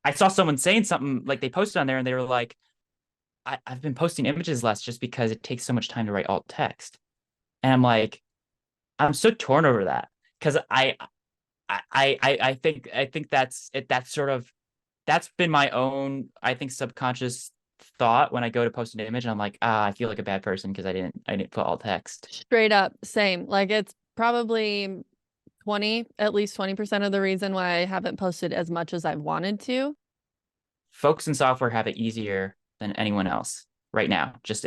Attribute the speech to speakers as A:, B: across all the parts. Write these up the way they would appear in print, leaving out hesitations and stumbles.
A: I saw someone saying something like they posted on there and they were like, I've been posting images less just because it takes so much time to write alt text. And I'm like, I'm so torn over that because I think that's it. That's sort of that's been my own, I think, subconscious thought when I go to post an image and I'm like, I feel like a bad person because I didn't put alt text.
B: Straight up, same. Like it's probably 20, at least 20% of the reason why I haven't posted as much as I've wanted to.
A: Folks in software have it easier than anyone else right now, just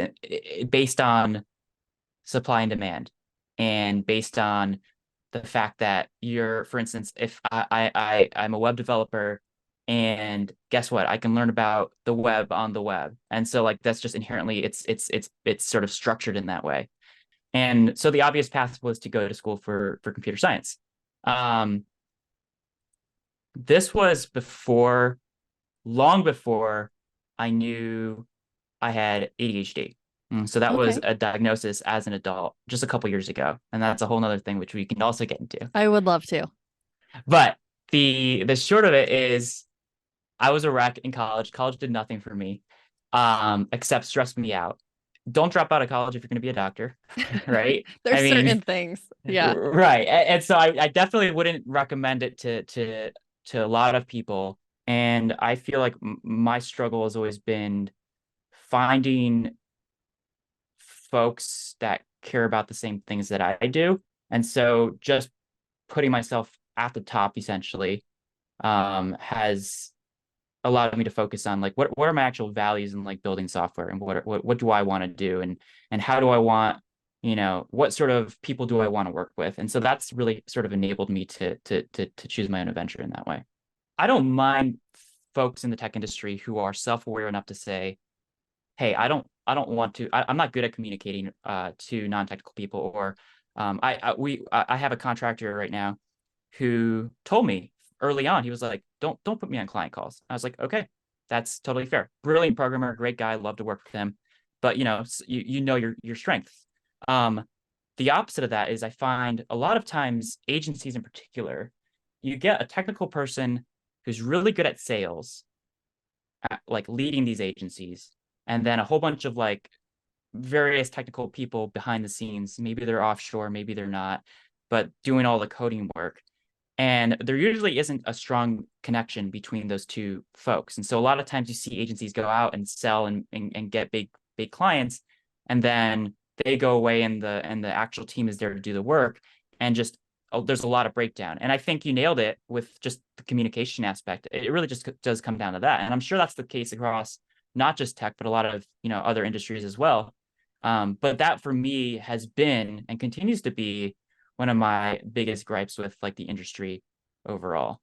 A: based on supply and demand, and based on the fact that you're, for instance, if I'm a web developer, and guess what? I can learn about the web on the web, and so like that's just inherently it's sort of structured in that way. And so the obvious path was to go to school for computer science. Um, this was before, long before I knew I had ADHD. So that was
B: Okay.
A: a diagnosis as an adult just a couple years ago. And that's a whole nother thing which we can also get into.
B: I would love to.
A: But the short of it is I was a wreck in college. College did nothing for me, except stress me out. Don't drop out of college if you're going to be a doctor, right? I
B: There's
A: mean,
B: certain things. Yeah.
A: right. And so I definitely wouldn't recommend it to a lot of people. And I feel like my struggle has always been finding folks that care about the same things that I do. And so just putting myself at the top essentially has allowed me to focus on like what are my actual values in like building software, and what do I want to do, and how do I want, what sort of people do I want to work with. And so that's really sort of enabled me to choose my own adventure in that way. I don't mind folks in the tech industry who are self-aware enough to say, hey, I don't want to, I'm not good at communicating to non-technical people, or I have a contractor right now who told me early on, he was like, don't put me on client calls. I was like, okay, that's totally fair. Brilliant programmer, great guy, love to work with him. But you know your strengths. Um, the opposite of that is I find a lot of times agencies in particular, you get a technical person who's really good at sales, at, like leading these agencies, and then a whole bunch of like various technical people behind the scenes. Maybe they're offshore, maybe they're not, but doing all the coding work. And there usually isn't a strong connection between those two folks. And so a lot of times you see agencies go out and sell and get big clients, and then they go away and the actual team is there to do the work, and just there's a lot of breakdown. And I think you nailed it with just the communication aspect. It really just does come down to that. And I'm sure that's the case across not just tech, but a lot of other industries as well. But that for me has been and continues to be one of my biggest gripes with like the industry overall.